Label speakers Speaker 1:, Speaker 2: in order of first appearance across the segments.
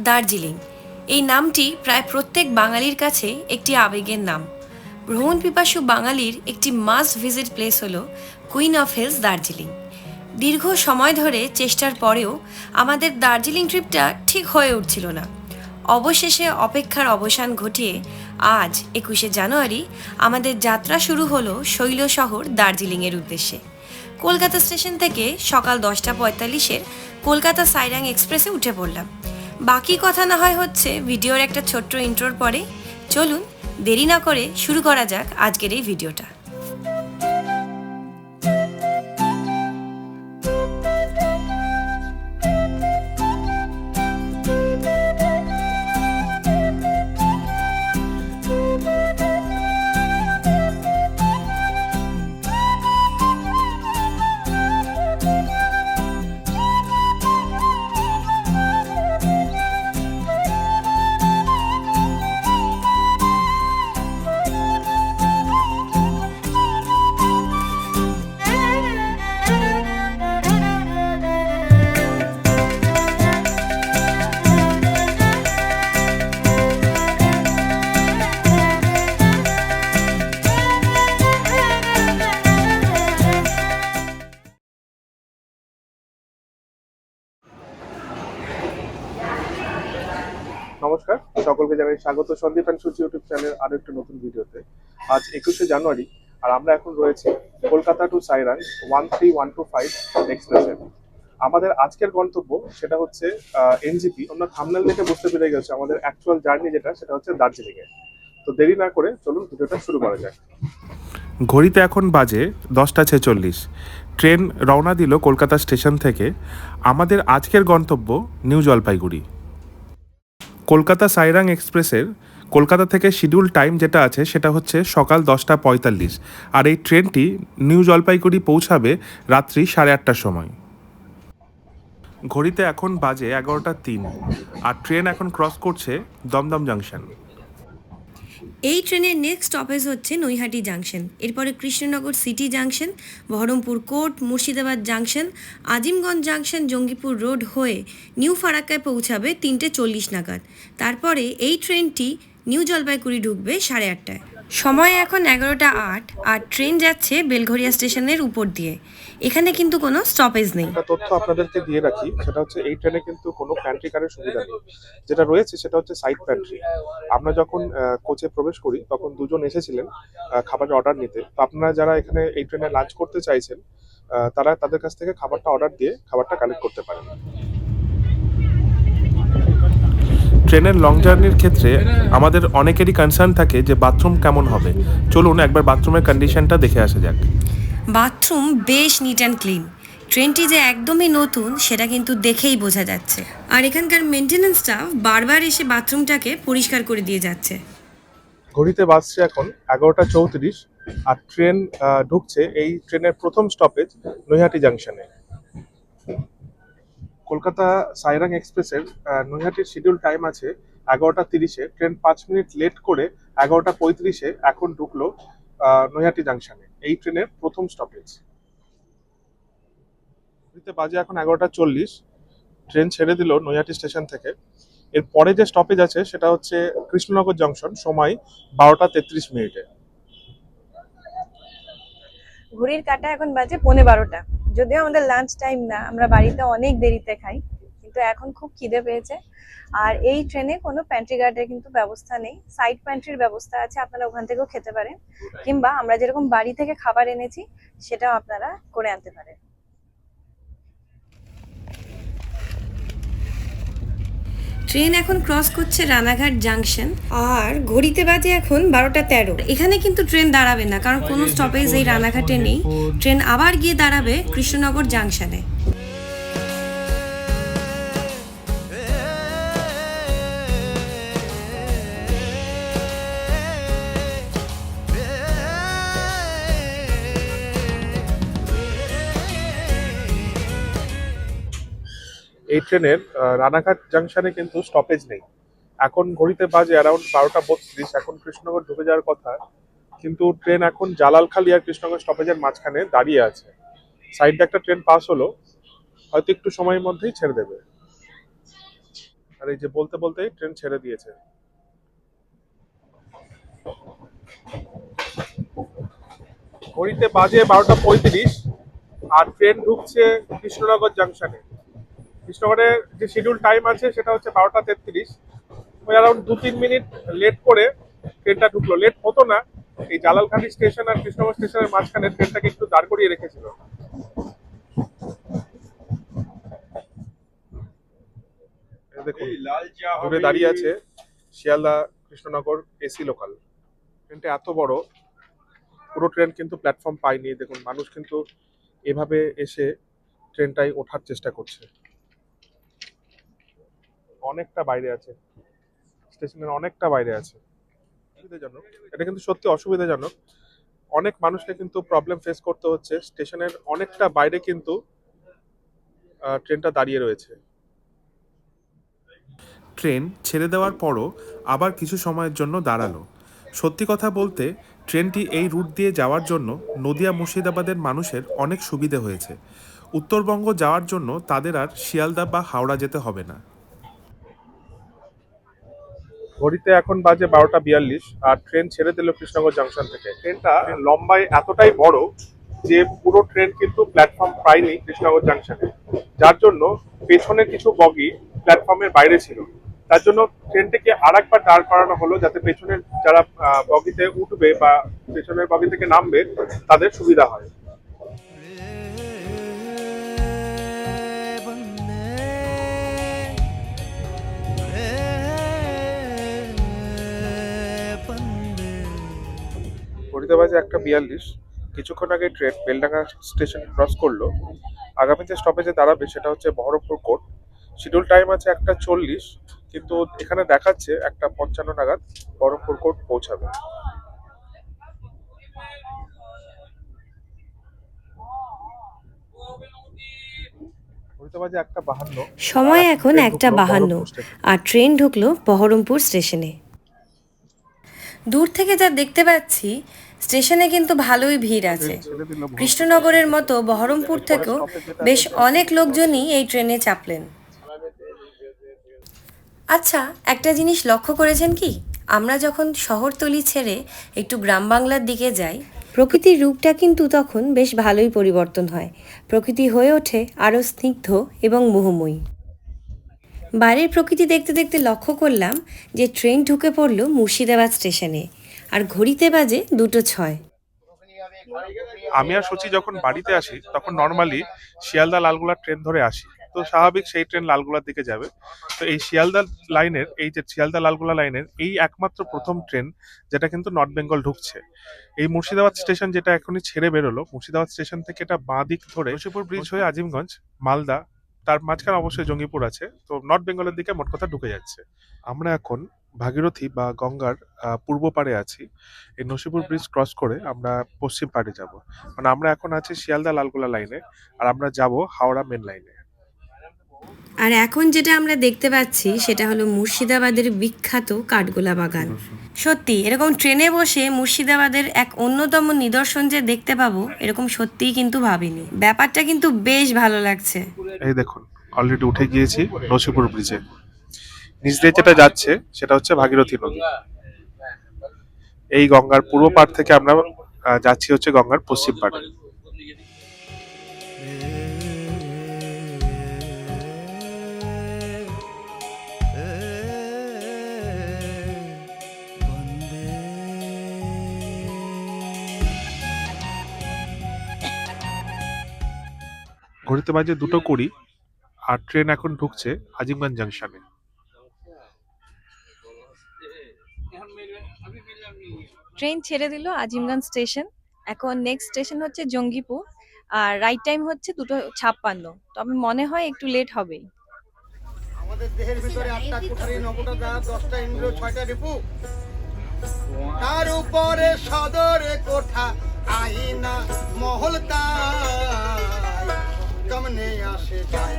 Speaker 1: দার্জিলিং এই নামটি প্রায় প্রত্যেক বাঙালির কাছে একটি আবেগের নাম। ভ্রমণ পিপাসু বাঙালির একটি মাস্ট ভিজিট প্লেস হলো কুইন অফ হিলস দার্জিলিং। দীর্ঘ সময় ধরে চেষ্টার পরেও আমাদের দার্জিলিং ট্রিপটা ঠিক হয়ে উঠছিল না। অবশেষে অপেক্ষার অবসান ঘটিয়ে আজ 21শে জানুয়ারি আমাদের যাত্রা শুরু হলো শৈল শহর দার্জিলিংয়ের উদ্দেশ্যে। কলকাতা স্টেশন থেকে সকাল 10:45 কলকাতা সাইরাং এক্সপ্রেসে উঠে পড়লাম। বাকি কথা না হয় হচ্ছে ভিডিওর একটা ছোট্ট ইন্ট্রোর পরে। চলুন দেরি না করে শুরু করা যাক আজকের এই ভিডিওটা।
Speaker 2: নমস্কার, সকলকে জানাই স্বাগত সন্দীপ অ্যান্ড সূচি ইউটিউব চ্যানেলের আরো একটা নতুন ভিডিওতে। আজ 21শে জানুয়ারি আর আমরা এখন রয়েছি কলকাতা টু সাইরাং 13125 এক্সপ্রেসে। আমাদের আজকের গন্তব্য সেটা হচ্ছে এনজিপি। আমরা থাম্বনেল দেখে বুঝতে পেরে গেছি আমাদের অ্যাকচুয়াল জার্নি যেটা সেটা হচ্ছে দার্জিলিং এ। তো দেরি না করে চলুন ভিডিওটা শুরু করা যাক।
Speaker 3: ঘড়িতে এখন বাজে 10:46। ট্রেন রওনা দিল কলকাতা স্টেশন থেকে। আমাদের আজকের গন্তব্য নিউ জলপাইগুড়ি। কলকাতা সাইরাং এক্সপ্রেসের কলকাতা থেকে শিডিউল টাইম যেটা আছে সেটা হচ্ছে সকাল 10:45, আর এই ট্রেনটি নিউ জলপাইগুড়ি পৌঁছাবে রাত্রি 8:30টার সময়। ঘড়িতে এখন বাজে 11:03, আর ট্রেন এখন ক্রস করছে দমদম জাংশন।
Speaker 1: এই ট্রেনের নেক্সট স্টপেজ হচ্ছে নৈহাটি জাংশন, এরপরে Krishnanagar city junction, Baharampur court, Murshidabad junction, Azimganj junction, Jangipur road হয়ে নিউ ফারাক্কায় পৌঁছাবে 3:40 নাগাদ। তারপরে এই ট্রেনটি নিউ জলপাইগুড়ি ঢুকবে 8:30টায়। সময় এখন 11:08 আর ট্রেন যাচ্ছে বেলঘরিয়া স্টেশনের উপর দিয়ে। এখানে কিন্তু কোনো স্টপেজ নেই।
Speaker 2: একটা তথ্য আপনাদেরকে দিয়ে রাখি, সেটা হচ্ছে এই ট্রেনে কিন্তু কোনো প্যান্ট্রি কারের সুবিধা নেই। যেটা রয়েছে সেটা হচ্ছে সাইড প্যান্ট্রি। আমরা যখন কোচে প্রবেশ করি তখন দুজন এসেছিলেন খাবারের অর্ডার নিতে। তো আপনারা যারা এখানে এই ট্রেনে লাঞ্চ করতে চাইছেন তারা তাদের কাছ থেকে খাবারটা অর্ডার দিয়ে খাবারটা কালেক্ট করতে পারেন।
Speaker 3: ট্রেনের লং জার্নির ক্ষেত্রে আমাদের অনেকেরই কনসার্ন থাকে যে বাথরুম কেমন হবে। চলুন একবার বাথরুমের কন্ডিশনটা দেখে আসা যাক।
Speaker 1: বাথরুম বেশ নিট অ্যান্ড ক্লিন। ট্রেনটি যে একদমই নতুন সেটা কিন্তু দেখেই বোঝা যাচ্ছে। আর এখানকার মেনটেন্যান্স স্টাফ বারবার এসে বাথরুমটাকে পরিষ্কার করে দিয়ে যাচ্ছে।
Speaker 2: ঘড়িতে বাজছে এখন 11:34 আর ট্রেন ঢুকছে এই ট্রেনের প্রথম স্টপেজ নৈহাটি জাংশনে। কলকাতা সাইরাং এক্সপ্রেসের নৈহাটির শিডিউল টাইম আছে 11:30। ট্রেন 5 মিনিট লেট করে 11:35 এখন ঢুকলো নৈহাটি জাংশনে, এই ট্রেনের প্রথম স্টপেজ। বাজে এখন 11:40। ট্রেন ছেড়ে দিল নৈহাটি স্টেশন থেকে। এর পরে যে স্টপেজ আছে সেটা হচ্ছে কৃষ্ণনগর জংশন, সময় 12:33।
Speaker 4: ঘড়ির কাঁটা এখন বাজে 11:15। যদিও আমাদের লাঞ্চ টাইম না, আমরা বাড়িতে অনেক দেরিতে খাই, কিন্তু এখন খুব খিদে পেয়েছে। আর এই ট্রেনে কোনো প্যান্ট্রি গার্ডের কিন্তু ব্যবস্থা নেই। সাইড প্যান্ট্রির ব্যবস্থা আছে, আপনারা ওখান থেকেও খেতে পারেন, কিংবা আমরা যেরকম বাড়ি থেকে খাবার এনেছি সেটাও আপনারা করে আনতে পারেন।
Speaker 1: ট্রেন এখন ক্রস করছে রানাঘাট জাংশন আর ঘড়িতে বাজে এখন 12:13। এখানে কিন্তু ট্রেন দাঁড়াবে না, কারণ কোনো স্টপেজ এই রানাঘাটে নেই। ট্রেন আবার গিয়ে দাঁড়াবে কৃষ্ণনগর জাংশনে।
Speaker 2: এই ট্রেনের রানাঘাট জাংশনে কিন্তু স্টপেজ নেই। এখন ঘড়িতে বাজে অ্যারাউন্ড 12:32। এখন কৃষ্ণনগর ঢুকে যাওয়ার কথা, কিন্তু ট্রেন এখন জালালখালি আর কৃষ্ণনগর স্টপেজের মাঝখানে দাঁড়িয়ে আছে। সাইডে একটা ট্রেন পাস হলো, হয়তো একটু সময়ের মধ্যেই ছেড়ে দেবে। আর এই যে বলতে বলতেই ট্রেন ছেড়ে দিয়েছে। ঘড়িতে বাজে 12:35 আর ট্রেন ঢুকছে কৃষ্ণনগর জাংশনে। কৃষ্ণনগরের যে শিডিউল টাইম আছে সেটা হচ্ছে 12:33। ওই অ্যারাউন্ড 2-3 মিনিট লেট করে ট্রেনটা ঢুকলো। লেট হতো না, এই জালালখানি স্টেশন আর কৃষ্ণনগর স্টেশনের মাঝখানে ট্রেনটাকে একটু দাঁড় করিয়ে রেখেছিল। দেখুন দূরে দাঁড়িয়ে আছে শিয়ালদা কৃষ্ণনগর এসি লোকাল। ট্রেনটা এত বড়, পুরো ট্রেন কিন্তু প্ল্যাটফর্ম পায়নি। দেখুন মানুষ কিন্তু এভাবে এসে ট্রেনটাই ওঠার চেষ্টা করছে। অনেকটা বাইরে আছে, স্টেশনের অনেকটা বাইরে আছে। অসুবিধাজনক, এটা কিন্তু সত্যি অসুবিধাজনক। অনেক মানুষকে কিন্তু প্রবলেম ফেস করতে হচ্ছে। স্টেশনের অনেকটা বাইরে কিন্তু ট্রেনটা দাঁড়িয়ে রয়েছে।
Speaker 3: ট্রেন ছেড়ে দেওয়ার পরও আবার কিছু সময়ের জন্য দাঁড়ালো। সত্যি কথা বলতে ট্রেনটি এই রুট দিয়ে যাওয়ার জন্য নদিয়া মুর্শিদাবাদের মানুষের অনেক সুবিধে হয়েছে। উত্তরবঙ্গ যাওয়ার জন্য তাদের আর শিয়ালদা বা হাওড়া যেতে হবে না।
Speaker 2: ঘড়িতে এখন বাজে 12:42 আর ট্রেন ছেড়ে দিল কৃষ্ণনগর জাংশন থেকে। ট্রেনটা লম্বায় এতটাই বড় যে পুরো ট্রেন কিন্তু প্ল্যাটফর্ম পায়নি কৃষ্ণনগর জাংশনে, যার জন্য পেছনের কিছু বগি প্ল্যাটফর্মের বাইরে ছিল। তার জন্য ট্রেনটিকে আর একবার দাঁড় করানো হলো যাতে পেছনের যারা বগিতে উঠবে বা পেছনের বগি থেকে নামবে তাদের সুবিধা হয়। ঘড়িতে বাজে 1:42। কিছুক্ষণ আগে ট্রেন বেলডাঙ্গা স্টেশন ক্রস করলো। আগামীতে স্টপেজে দাঁড়াবে সেটা হচ্ছে বহরমপুর কোর্ট। শিডিউল টাইম আছে 1:40, কিন্তু এখানে দেখাচ্ছে 1:55 নাগাদ বহরমপুর কোর্ট পৌঁছাবে। ঘড়িতে বাজে 1:52।
Speaker 1: সময় এখন 1:52 আর ট্রেন ঢুকলো বহরমপুর স্টেশনে। দূর থেকে যা দেখতে পাচ্ছি স্টেশনে কিন্তু ভালোই ভিড় আছে। কৃষ্ণনগরের মতো বহরমপুর থেকেও বেশ অনেক লোকজনই এই ট্রেনে চাপলেন। আচ্ছা, একটা জিনিস লক্ষ্য করেছেন কি, আমরা যখন শহরতলি ছেড়ে একটু গ্রাম বাংলার দিকে যাই, প্রকৃতির রূপটা কিন্তু তখন বেশ ভালোই পরিবর্তন হয়। প্রকৃতি হয়ে ওঠে আরও স্নিগ্ধ এবং মোহময়ী। বাইরের প্রকৃতি দেখতে দেখতে লক্ষ্য করলাম যে ট্রেন ঢুকে পড়ল মুর্শিদাবাদ স্টেশনে আর ঘড়িতে বাজে 2:06।
Speaker 2: আমি আর সচি যখন বাড়িতে আসি তখন নর্মালি শিয়ালদা লালগোলা ট্রেন ধরে আসি, তো স্বাভাবিক সেই ট্রেন লালগোলার দিকে যাবে। তো এই শিয়ালদা লাইনের, এই যে শিয়ালদা লালগোলা লাইনের এই একমাত্র প্রথম ট্রেন যেটা কিন্তু নর্থ বেঙ্গল ঢুকছে। এই মুর্শিদাবাদ স্টেশন যেটা এখনই ছেড়ে বেরোলো, মুর্শিদাবাদ স্টেশন থেকে এটা বাঁ দিক ধরে নসিপুর ব্রিজ হয়ে আজিমগঞ্জ, মালদা, তার মাঝখানে অবশ্যই জঙ্গিপুর আছে। তো নর্থ বেঙ্গলের দিকে মোট কথা ঢুকে যাচ্ছে। আমরা এখন ভাগীরথী বা গঙ্গার পূর্ব পাড়ে আছি। এই নসিপুর ব্রিজ ক্রস করে আমরা পশ্চিম পাড়ে যাব। মানে আমরা এখন আছি শিয়ালদা লালগোলা লাইনে আর আমরা যাব হাওড়া মেন লাইনে।
Speaker 1: আর এখন যেটা আমরা দেখতে পাচ্ছি সেটা হলো মুর্শিদাবাদের বিখ্যাত কাঠগোলা বাগান। সত্যি এরকম ট্রেনে বসে মুর্শিদাবাদের এক অন্যতম নিদর্শন যে দেখতে পাবো এরকম সত্যিই কিন্তু ভাবিনি। ব্যাপারটা কিন্তু বেশ ভালো লাগছে।
Speaker 2: এই দেখুন অলরেডি উঠে গিয়েছি নসিপুর ব্রিজে। নিচ দিয়ে যেটা যাচ্ছে সেটা হচ্ছে ভাগীরথী নদী। এই গঙ্গার পূর্ব পাড় থেকে আমরা যাচ্ছি হচ্ছে গঙ্গার পশ্চিম পাড়ে। ঘড়িতে বাজে 2:20 আর ট্রেন এখন ঢুকছে আজিমগঞ্জ জাংশনে।
Speaker 4: ট্রেন ছেড়ে দিল আজিমগঞ্জ স্টেশন। এখন নেক্সট স্টেশন হচ্ছে জঙ্গিপুর আর রাইট টাইম হচ্ছে 2:56। তবে মনে হয় একটু লেট হবেই।
Speaker 5: আমাদের দেহের ভিতরে 8টা কোঠারি, 9টা দাঁত, 10টা ইন্দ্রিয়, 6টা রিপু, তার উপরে সদরে কোঠা, আইনা মহল, তাই কমনে আসে যায়।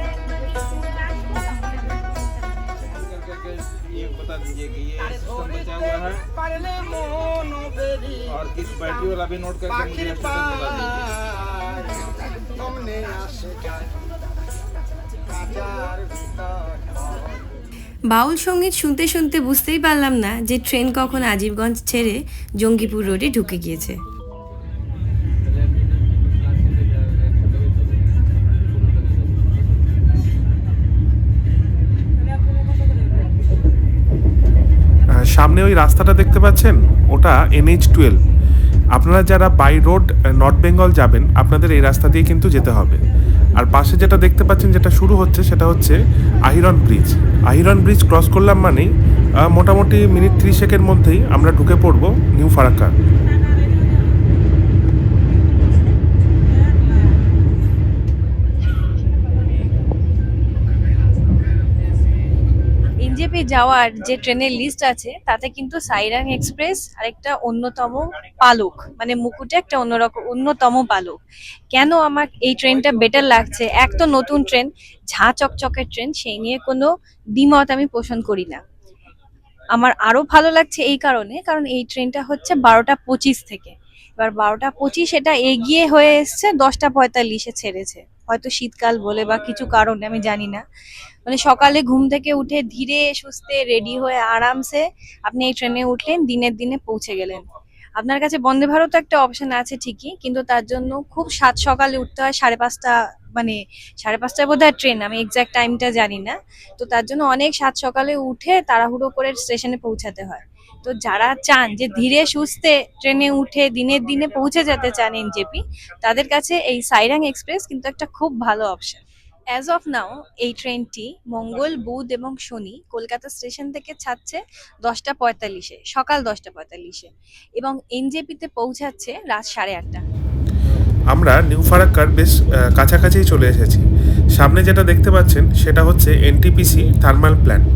Speaker 6: ये बता दीजिए कि ये सिस्टम बचा हुआ है
Speaker 5: পারলে মন বেরি
Speaker 6: और किस बैटरी वाला भी नोट करके मुझे
Speaker 5: পাখির
Speaker 6: स्टेशन बता दीजिए।
Speaker 5: পায় কমনে আসে যায়। বাজার ভিতর
Speaker 1: বাউল সঙ্গীত শুনতে শুনতে বুঝতেই পারলাম না যে ট্রেন কখন আজিমগঞ্জ ছেড়ে জঙ্গিপুর রোডে ঢুকে গিয়েছে।
Speaker 3: সামনে ওই রাস্তাটা দেখতে পাচ্ছেন, ওটা NH-12। আপনারা যারা বাই রোড নর্থ বেঙ্গল যাবেন আপনাদের এই রাস্তা দিয়ে কিন্তু যেতে হবে। আর পাশে যেটা দেখতে পাচ্ছেন যেটা শুরু হচ্ছে সেটা হচ্ছে Ahiran bridge. Ahiran bridge cross করলাম মানেই মোটামুটি মিনিট 30 মধ্যেই আমরা ঢুকে পড়বো নিউ ফারাক্কা।
Speaker 4: এনজেপি যাওয়ার যে ট্রেনের লিস্ট আছে তাতে কিন্তু সাইরাং এক্সপ্রেস আরেকটা অন্যতম পালক, মানে মুকুটে একটা অন্যতম পালক। কেন আমার এই ট্রেনটা বেটার লাগছে, এক তো নতুন ট্রেন, ঝাঁ চকচকের ট্রেন, সেই নিয়ে কোনো দ্বিমত আমি পোষণ করি না। আমার আরো ভালো লাগছে এই কারণ এই ট্রেনটা হচ্ছে 12:25 থেকে। এবার 12:25 এটা এগিয়ে হয়ে এসছে 10:45-এ ছেড়েছে, হয়তো শীতকাল বলে বা কিছু কারণে আমি জানি না। মানে সকালে ঘুম থেকে উঠে ধীরে সুস্থে রেডি হয়ে আরামসে আপনি এই ট্রেনে উঠলেন, দিনের দিনে পৌঁছে গেলেন। আপনার কাছে বন্দে ভারত একটা অপশন আছে ঠিকই, কিন্তু তার জন্য খুব সাত সকালে উঠতে হয়, 5:30, মানে 5:30 বোধহয় ট্রেন, আমি এক্সাক্ট টাইমটা জানি না। তো তার জন্য অনেক সাত সকালে উঠে তাড়াহুড়ো করে স্টেশনে পৌঁছাতে হয়। তো যারা চান যে ধীরে সুস্থে ট্রেনে উঠে দিনের দিনে পৌঁছে যেতে চান এনজেপি, তাদের কাছে এই সাইরাং এক্সপ্রেস কিন্তু একটা খুব ভালো অপশন। অ্যাজ অফ নাও এই ট্রেনটি মঙ্গল, বুধ এবং শনি কলকাতা স্টেশন থেকে ছাড়ছে 10:45-এ, সকাল 10:45-এ, এবং এনজেপিতে পৌঁছাচ্ছে রাত 8:30।
Speaker 3: আমরা নিউ ফারাক্কার বেশ কাছাকাছি চলে এসেছি। সামনে যেটা দেখতে পাচ্ছেন সেটা হচ্ছে NTPC থার্মাল প্ল্যান্ট।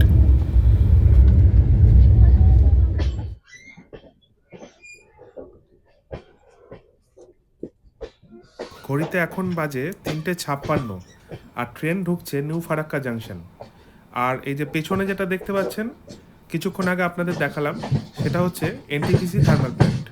Speaker 3: ঘড়িতে এখন বাজে 3:56 আর ট্রেন ঢুকছে নিউ ফারাক্কা জাংশন। আর এই যে পেছনে যেটা দেখতে পাচ্ছেন কিছুক্ষণ আগে আপনাদের দেখালাম সেটা হচ্ছে NTPC থার্মাল প্ল্যান্ট।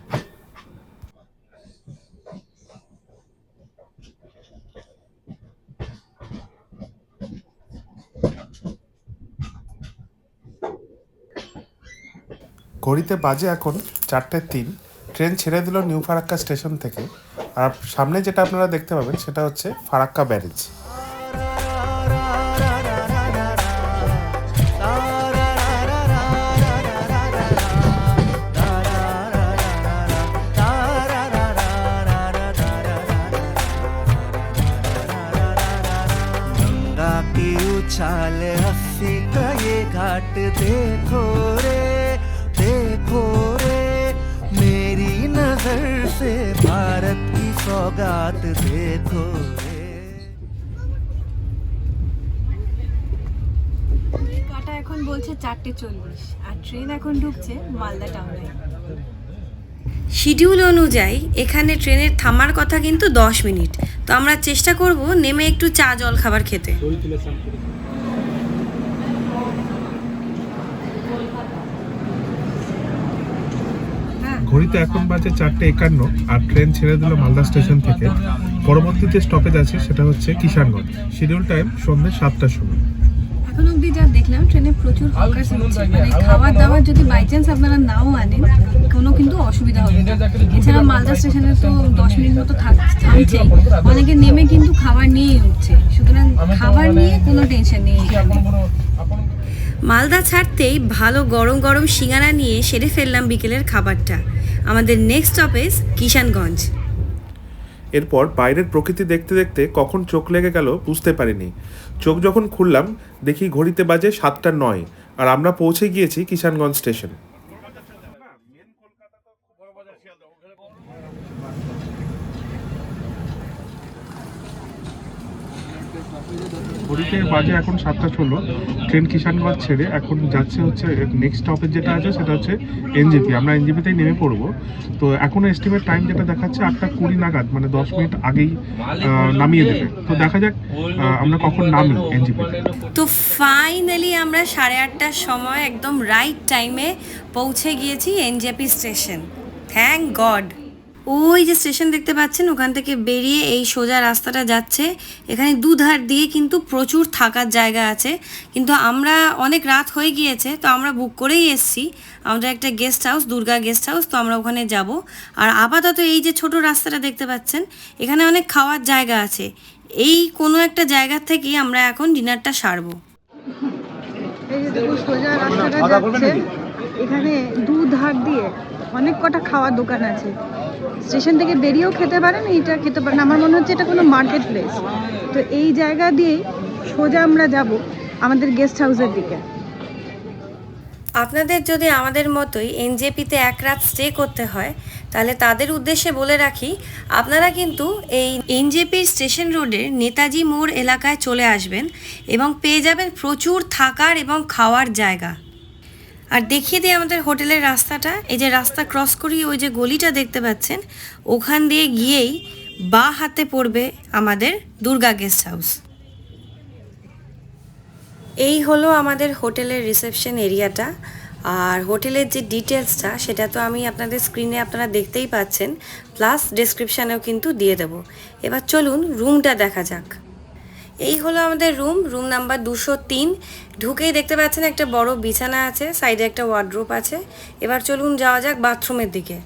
Speaker 3: ঘড়িতে বাজে এখন 4:03। ট্রেন ছেড়ে দিল নিউ ফারাক্কা স্টেশন থেকে। আর সামনে যেটা আপনারা দেখতে পাবেন সেটা হচ্ছে ফারাক্কা ব্যারেজ।
Speaker 7: गंगा की उछाल हंसी का ये घाट देखो रे मेरी नजर से भारत की सौगात देखो रे।
Speaker 4: কাটা এখন বলছে 4:40 আর ট্রেন এখন ঢুকছে মালদা টাউনে।
Speaker 1: শিডিউল অনুযায়ী এখানে ট্রেনের থামার কথা কিন্তু 10 মিনিট, তো আমরা চেষ্টা করব নেমে একটু চা জল খাবার খেতে।
Speaker 3: ঘড়িতে এখন বাজে 4:51 আর ট্রেন ছেড়ে দিল মালদা স্টেশন থেকে। পরবর্তী যে স্টপেজ আছে সেটা হচ্ছে কিষানগঞ্জ। শিডিউল টাইম সন্ধ্যে 7টার সময়।
Speaker 4: এখন অবধি যা দেখলাম ট্রেনে প্রচুর হকার্স হচ্ছে, মানে খাবার দাবার যদি বাই চান্স আপনারা নাও আনেন কোনো কিন্তু অসুবিধা হবে না। এছাড়া মালদা স্টেশনে তো 10 মিনিট মতো থামছেই, অনেকে নেমে কিন্তু খাবার নিয়েই উঠছে, সুতরাং খাবার নিয়ে কোনো টেনশন নেই।
Speaker 1: মালদা ছাড়তেই ভালো গরম গরম সিঙ্গারা নিয়ে সেরে ফেললাম বিকেলের খাবারটা। আমাদের নেক্সট স্টপেজ কিষানগঞ্জ।
Speaker 3: এরপর বাইরের প্রকৃতি দেখতে দেখতে কখন চোখ লেগে গেল বুঝতে পারিনি। চোখ যখন খুললাম দেখি ঘড়িতে বাজে 7:09 আর আমরা পৌঁছে গিয়েছি কিষানগঞ্জ স্টেশন। ঘড়িতে বাজে এখন 7:16। ট্রেন কিষানগঞ্জ ছেড়ে এখন যাচ্ছে হচ্ছে নেক্সট স্টপেজ যেটা আছে সেটা হচ্ছে এনজেপি। আমরা এনজেপিতেই নেমে পড়বো। তো এখনো এস্টিমেট টাইম যেটা দেখাচ্ছে 8:20 নাগাদ, মানে 10 মিনিট আগেই নামিয়ে দেবে। তো দেখা যাক আমরা কখন নামি এনজেপিতে।
Speaker 1: তো ফাইনালি আমরা 8:30টার সময় একদম রাইট টাইমে পৌঁছে গিয়েছি এনজেপি স্টেশন। Thank god. ওই যে স্টেশন দেখতে পাচ্ছেন, ওখান থেকে বেরিয়ে এই সোজা রাস্তাটা যাচ্ছে। এখানে দুধার দিয়ে কিন্তু প্রচুর থাকার জায়গা আছে, কিন্তু আমরা অনেক রাত হয়ে গিয়েছে, তো আমরা বুক করেই এসেছি আমাদের একটা guest house, Durga guest house. তো আমরা ওখানে যাব। আর আপাতত এই যে ছোট রাস্তাটা দেখতে পাচ্ছেন, এখানে অনেক খাওয়ার জায়গা আছে। এই কোনো একটা জায়গা থেকেই আমরা এখন ডিনারটা সারবো।
Speaker 4: এই যে দেখুন সোজা রাস্তাটা যাচ্ছে, এখানে দুধার দিয়ে অনেক কটা খাওয়ার দোকান আছে। স্টেশন থেকে বেরিয়েও খেতে পারেন, এইটা খেতে পারেন। আমার মনে হচ্ছে এটা কোনো মার্কেট প্লেস। তো এই জায়গা দিয়েই সোজা আমরা যাব আমাদের গেস্ট হাউসের দিকে।
Speaker 1: আপনাদের যদি আমাদের মতোই এনজেপিতে এক রাত স্টে করতে হয়, তাহলে তাদের উদ্দেশ্যে বলে রাখি, আপনারা কিন্তু এই এনজেপির স্টেশন রোডের নেতাজি মোড় এলাকায় চলে আসবেন এবং পেয়ে যাবেন প্রচুর থাকার এবং খাওয়ার জায়গা। আর দেখিয়ে দিই আমাদের হোটেলের রাস্তাটা। এই যে রাস্তা ক্রস করি ওই যে গলিটা দেখতে পাচ্ছেন, ওখান দিয়ে গিয়েই বাঁ হাতে পড়বে আমাদের দুর্গা গেস্ট হাউস। এই হলো আমাদের হোটেলের রিসেপশন এরিয়াটা। আর হোটেলের যে ডিটেলসটা সেটা তো আমি আপনাদের স্ক্রিনে আপনারা দেখতেই পাচ্ছেন, প্লাস ডেসক্রিপশানেও কিন্তু দিয়ে দেবো। এবার চলুন রুমটা দেখা যাক। এই হলো আমাদের রুম নাম্বার 203। ঢুকেই দেখতে পাচ্ছেন একটা বড় বিছানা আছে, সাইডে একটা ওয়ার্ডরোব আছে। এবার চলুন যাওয়া যাক বাথরুমের দিকে।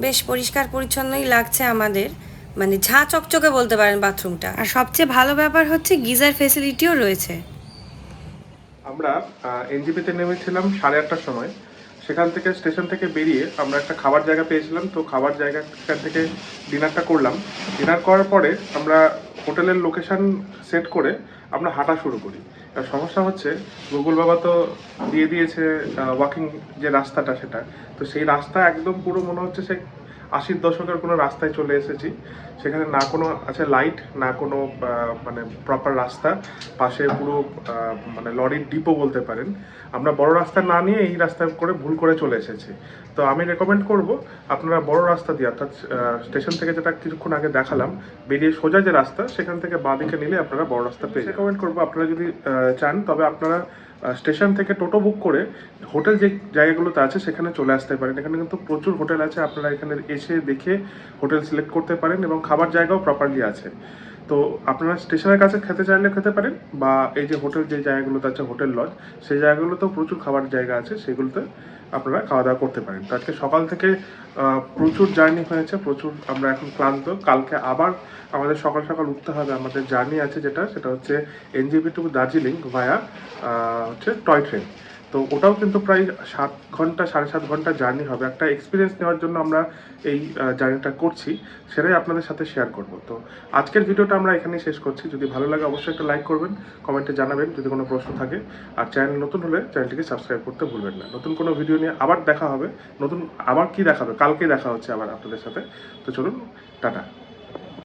Speaker 1: বেশ পরিষ্কার পরিচ্ছন্নই লাগছে আমাদের, মানে ঝাঁ চকচকে বলতে পারেন বাথরুমটা। আর সবচেয়ে ভালো ব্যাপার হচ্ছে গিজার ফেসিলিটিও রয়েছে।
Speaker 2: আমরা এনজিপিতে নেমেছিলাম 8:30টার সময়। সেখান থেকে স্টেশন থেকে বেরিয়ে আমরা একটা খাবার জায়গা পেয়েছিলাম, তো খাবার জায়গা থেকে ডিনারটা করলাম। ডিনার করার পরে আমরা হোটেলের লোকেশন সেট করে আমরা হাঁটা শুরু করি। আর সমস্যা হচ্ছে গুগল বাবা তো দিয়ে দিয়েছে ওয়াকিং যে রাস্তাটা, সেটা তো সেই রাস্তা একদম পুরো মনে হচ্ছে সে 80-র দশকের কোনো রাস্তায় চলে এসেছি। সেখানে না কোনো আছে লাইট, না কোনো মানে প্রপার রাস্তা, পাশে পুরো মানে লরির ডিপো বলতে পারেন। আমরা বড় রাস্তা না নিয়ে এই রাস্তা করে ভুল করে চলে এসেছি। তো আমি রেকমেন্ড করব আপনারা বড় রাস্তা দিয়ে, অর্থাৎ স্টেশন থেকে যেটা কিছুক্ষণ আগে দেখালাম বেরিয়ে সোজা যে রাস্তা, সেখান থেকে বাঁ দিকে নিলে আপনারা বড় রাস্তা পেয়ে। রেকমেন্ড করবো আপনারা যদি চান, তবে আপনারা স্টেশন থেকে টোটো বুক করে হোটেল যে জায়গাগুলোতে আছে সেখানে চলে আসতে পারেন। এখানে কিন্তু প্রচুর হোটেল আছে, আপনারা এখানে এসে দেখে হোটেল সিলেক্ট করতে পারেন এবং খাবার জায়গাও প্রপারলি আছে। তো আপনারা স্টেশনের কাছে খেতে চাইলে খেতে পারেন, বা এই যে হোটেল যে জায়গাগুলোতে আছে হোটেল লজ, সেই জায়গাগুলোতেও প্রচুর খাবার জায়গা আছে, সেগুলোতে আপনারা খাওয়া দাওয়া করতে পারেন। তো আজকে সকাল থেকে প্রচুর জার্নি হয়েছে, প্রচুর আমরা এখন ক্লান্ত। কালকে আবার আমাদের সকাল সকাল উঠতে হবে, আমাদের জার্নি আছে সেটা হচ্ছে এনজেপি টু দার্জিলিং ভায়া হচ্ছে টয় ট্রেন। তো ওটাও কিন্তু প্রায় 7 ঘন্টা 7.5 ঘন্টা জার্নি হবে। একটা এক্সপিরিয়েন্স নেওয়ার জন্য আমরা এই জার্নিটা করছি, সেটাই আপনাদের সাথে শেয়ার করব। তো আজকের ভিডিওটা আমরা এখানেই শেষ করছি। যদি ভালো লাগে অবশ্যই একটা লাইক করবেন, কমেন্টে জানাবেন যদি কোনো প্রশ্ন থাকে। আর চ্যানেল নতুন হলে চ্যানেলটিকে সাবস্ক্রাইব করতে ভুলবেন না। নতুন কোনো ভিডিও নিয়ে আবার দেখা হবে। আবার কি দেখাবে, কালকে দেখা হচ্ছে আবার আপনাদের সাথে। তো চলুন, টাটা।